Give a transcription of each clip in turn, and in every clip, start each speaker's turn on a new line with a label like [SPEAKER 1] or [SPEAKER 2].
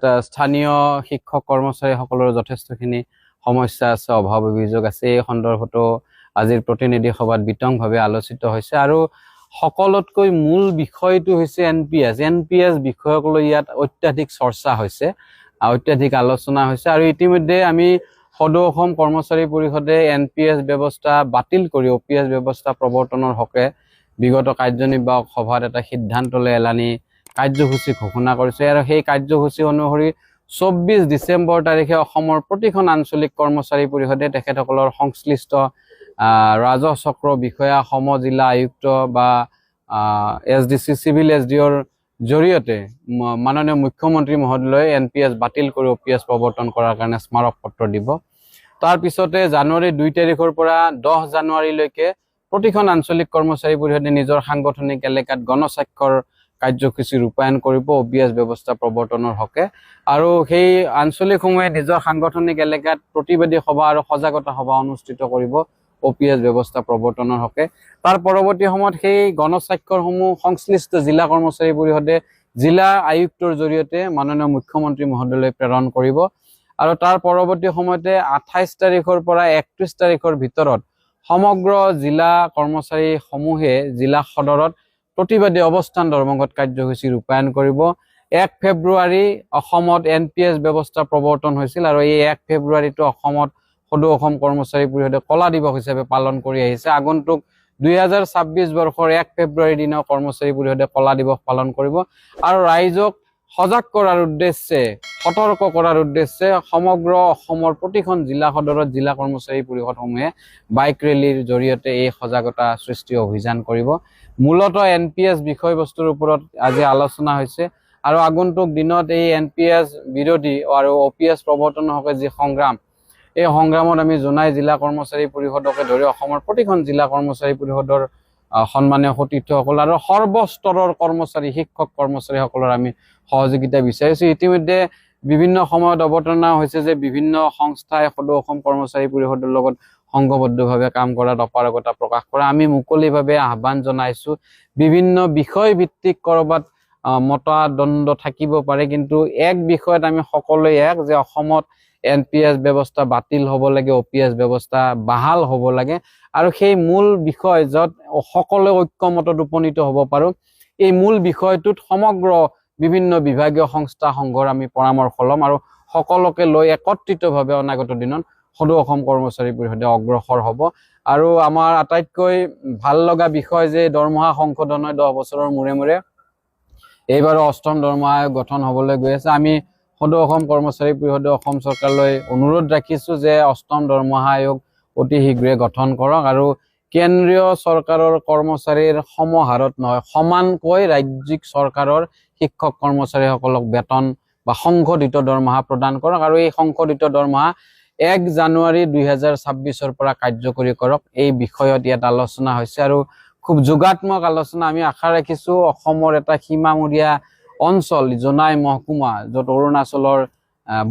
[SPEAKER 1] স্থানীয় শিক্ষক কৰ্মচাৰীসকলৰ যথেষ্টখিনি সমস্যা আছে, অভাৱ অভিযোগ আছে। এই সন্দৰ্ভতো আজিৰ প্ৰতিনিধি সভাত বিতংভাৱে আলোচিত হৈছে আৰু সকলোতকৈ মূল বিষয়টো হৈছে এনপিএছ বিষয়ক লৈ ইয়াত অত্যাধিক চৰ্চা হৈছে, অত্যাধিক আলোচনা হৈছে আৰু ইতিমধ্যে আমি সদৌ অসম কৰ্মচাৰী পৰিষদে এনপিএছ ব্যৱস্থা বাতিল কৰি অপিএছ ব্যৱস্থা প্ৰৱৰ্তনৰ হকে বিগত কাৰ্যনিৰ্বাহক সভাত এটা সিদ্ধান্ত লৈ এলানি কাৰ্যসূচী ঘোষণা কৰিছে আৰু সেই কাৰ্যসূচী অনুসৰি 24 ডিচেম্বৰ তাৰিখে অসমৰ প্ৰতিখন আঞ্চলিক কৰ্মচাৰী পৰিষদে তেখেতসকলৰ সংশ্লিষ্ট ৰাজহ চক্ৰ বিষয়া, সম জিলা আয়ুক্ত বা এছডিচি চিভিল এছডিঅ'ৰ জৰিয়তে মাননীয় মুখ্যমন্ত্ৰী মহোদয়লৈ এনপিএছ বাতিল কৰি অপিএছ প্ৰৱৰ্তন কৰাৰ কাৰণে স্মাৰক পত্ৰ দিব। তাৰ পিছতে জানুৱাৰী 2 তাৰিখৰ পৰা 10 জানুৱাৰীলৈকে প্ৰতিখন আঞ্চলিক কৰ্মচাৰী পৰিষদে নিজৰ সাংগঠনিক এলেকাত গণস্বাক্ষৰ কাৰ্যসূচী ৰূপায়ণ কৰিব অপিএছ ব্যৱস্থা প্ৰৱৰ্তনৰ হকে আৰু সেই আঞ্চলিকসমূহে নিজৰ সাংগঠনিক এলেকাত প্ৰতিবাদী সভা আৰু সজাগতা সভা অনুষ্ঠিত কৰিব অপিএছ ব্যৱস্থা প্ৰৱৰ্তনৰ হকে। তাৰ পৰৱৰ্তী সময়ত সেই গণস্বাক্ষৰসমূহ সংশ্লিষ্ট জিলা কৰ্মচাৰী পৰিষদে জিলা আয়ুক্তৰ জৰিয়তে মাননীয় মুখ্যমন্ত্ৰী মহোদয়লৈ প্ৰেৰণ কৰিব আৰু তাৰ পৰৱৰ্তী সময়তে 28 তাৰিখৰ পৰা 31 তাৰিখৰ ভিতৰত সমগ্ৰ জিলা কৰ্মচাৰী সমূহে জিলা সদৰত প্ৰতিবাদী অৱস্থান ধৰ্মঘট কাৰ্যসূচী ৰূপায়ণ কৰিব। 1 ফেব্ৰুৱাৰী অসমত এনপিএছ ব্যৱস্থা প্ৰৱৰ্তন হৈছিল আৰু এই 1 ফেব্ৰুৱাৰীটো অসমত সদৌ অসম কৰ্মচাৰী পৰিষদে কলা দিৱস হিচাপে পালন কৰি আহিছে। আগন্তুক 2026 বৰ্ষৰ 1 ফেব্ৰুৱাৰীৰ দিনা কৰ্মচাৰী পৰিষদে কলা দিৱস পালন কৰিব আৰু ৰাইজক সজাগ কৰাৰ উদ্দেশ্যে, সতৰ্ক কৰাৰ উদ্দেশ্যে সমগ্ৰ অসমৰ প্ৰতিখন জিলা সদৰত জিলা কৰ্মচাৰী পৰিষদসমূহে বাইক ৰেলীৰ জৰিয়তে এই সজাগতা সৃষ্টি অভিযান কৰিব। মূলত এনপিএছ বিষয়বস্তুৰ ওপৰত আজি আলোচনা হৈছে আৰু আগন্তুক দিনত এই এনপিএছ বিৰোধী আৰু অপিএছ প্ৰৱৰ্তনৰ হকে যি সংগ্ৰাম, এই সংগ্ৰামত আমি জোনাই জিলা কৰ্মচাৰী পৰিষদকে ধৰি অসমৰ প্ৰতিখন জিলা কৰ্মচাৰী পৰিষদৰ সন্মানীয় সতীৰ্থসকল আৰু সৰ্বস্তৰৰ কৰ্মচাৰী, শিক্ষক কৰ্মচাৰীসকলৰ আমি সহযোগিতা বিচাৰিছো। ইতিমধ্যে বিভিন্ন সময়ত অৱতাৰণা হৈছে যে বিভিন্ন সংস্থাই সদৌ অসম কৰ্মচাৰী পৰিষদৰ লগত সংঘবদ্ধভাৱে কাম কৰাত অপাৰগতা প্ৰকাশ কৰা আমি মুকলিভাৱে আহ্বান জনাইছো। বিভিন্ন বিষয় ভিত্তিক কৰবাত মতাদণ্ড থাকিব পাৰে, কিন্তু এক বিষয়ত আমি সকলোৱে এক যে অসমত এনপিএছ ব্যৱস্থা বাতিল হ'ব লাগে, অপিএছ ব্যৱস্থা বাহাল হ'ব লাগে আৰু সেই মূল বিষয় য'ত সকলোৱে ঐক্যমতত উপনীত হ'ব পাৰো, এই মূল বিষয়টোত সমগ্ৰ বিভিন্ন বিভাগীয় সংস্থা সংঘৰ আমি পৰামৰ্শ ল'ম আৰু সকলোকে লৈ একত্ৰিতভাৱে অনাগত দিনত সদৌ অসম কৰ্মচাৰী পৰিষদে অগ্ৰসৰ হ'ব। আৰু আমাৰ আটাইতকৈ ভাল লগা বিষয় যে দৰমহা সংশোধন হয় 10 বছৰৰ মূৰে মূৰে, এইবাৰো 8ম দৰমহা আয়োগ গঠন হ'বলৈ গৈ আছে। আমি সদৌ অসম কৰ্মচাৰী পৰিষদে অসম চৰকাৰলৈ অনুৰোধ ৰাখিছো যে 8ম দৰমহা আয়োগ অতি শীঘ্ৰে গঠন কৰক আৰু কেন্দ্ৰীয় চৰকাৰৰ কৰ্মচাৰীৰ সমহাৰত নহয়, সমানকৈ ৰাজ্যিক চৰকাৰৰ শিক্ষক কৰ্মচাৰীসকলক বেতন বা সংশোধিত দৰমহা প্ৰদান কৰক আৰু এই সংশোধিত দৰমহা 1 জানুৱাৰী 2026 পৰা কাৰ্যকৰী কৰক। এই বিষয়ত ইয়াত আলোচনা হৈছে আৰু খুব যোগাত্মক আলোচনা। আমি আশা ৰাখিছো অসমৰ এটা সীমামূৰীয়া অঞ্চল জোনাই মহকুমা, য'ত অৰুণাচলৰ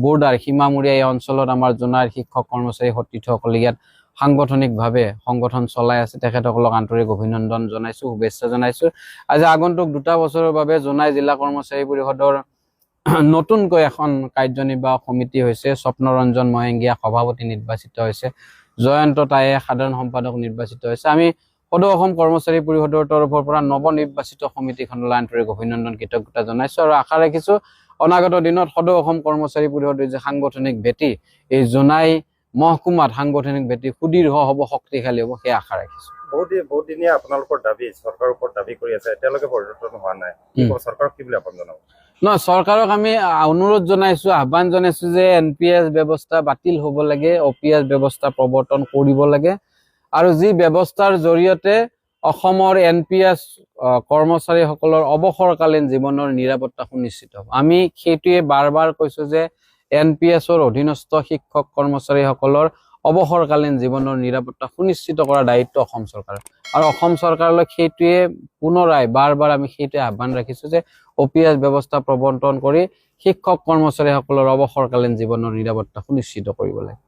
[SPEAKER 1] বৰ্ডাৰ সীমামূৰীয়া এই অঞ্চলত আমাৰ জোনাইৰ শিক্ষক কৰ্মচাৰী সতীৰ্থসকলে ইয়াত সাংগঠনিকভাৱে সংগঠন চলাই আছে, তেখেতসকলক আন্তৰিক অভিনন্দন জনাইছো, শুভেচ্ছা জনাইছো। আজি আগন্তুক 2টা বছৰৰ বাবে জোনাই জিলা কৰ্মচাৰী পৰিষদৰ নতুনকৈ এখন কাৰ্যনিৰ্বাহক সমিতি হৈছে, স্বপ্নৰঞ্জন মহেংগীয়া সভাপতি নিৰ্বাচিত হৈছে, জয়ন্ত টায়ে সাধাৰণ সম্পাদক নিৰ্বাচিত হৈছে। আমি সদৌ অসম কৰ্মচাৰী পৰিষদৰ তৰফৰ পৰা নৱনিৰ্বাচিত সমিতিখনলৈ আন্তৰিক অভিনন্দন, কৃতজ্ঞতা জনাইছো আৰু আশা ৰাখিছো অনাগত দিনত সদৌ অসম কৰ্মচাৰী পৰিষদৰ যে সাংগঠনিক ভেটি, এই জোনাই মহকুমাত সাংগঠনিক ভেটি সুদৃঢ় হ'ব, শক্তিশালী হ'ব, সেই আশা ৰাখিছো।
[SPEAKER 2] বহুত দিনীয়া আপোনালোকৰ দাবী চৰকাৰৰ ওপৰত দাবী কৰি আছে, এতিয়ালৈকে পৰিৱৰ্তন হোৱা নাই, চৰকাৰক কি বুলি আহ্বান জনাব?
[SPEAKER 1] নহয়, চৰকাৰক আমি অনুৰোধ জনাইছো, আহ্বান জনাইছো যে এনপিএছ ব্যৱস্থা বাতিল হ'ব লাগে, অপিএছ ব্যৱস্থা প্ৰৱৰ্তন কৰিব লাগে আৰু যি ব্যৱস্থাৰ জৰিয়তে অসমৰ এনপিএছ কৰ্মচাৰীসকলৰ অৱসৰকালীন জীৱনৰ নিৰাপত্তা সুনিশ্চিত হ'ব। আমি সেইটোৱে বাৰ বাৰ কৈছো যে এনপিএছৰ অধীনস্থ শিক্ষক কৰ্মচাৰীসকলৰ অৱসৰকালীন জীৱনৰ নিৰাপত্তা সুনিশ্চিত কৰাৰ দায়িত্ব অসম চৰকাৰৰ আৰু অসম চৰকাৰলৈ সেইটোৱে পুনৰাই বাৰ বাৰ আমি সেইটোৱে আহ্বান ৰাখিছো যে অপিএছ ব্যৱস্থা প্ৰৱৰ্তন কৰি শিক্ষক কৰ্মচাৰীসকলৰ অৱসৰকালীন জীৱনৰ নিৰাপত্তা সুনিশ্চিত কৰিব লাগে।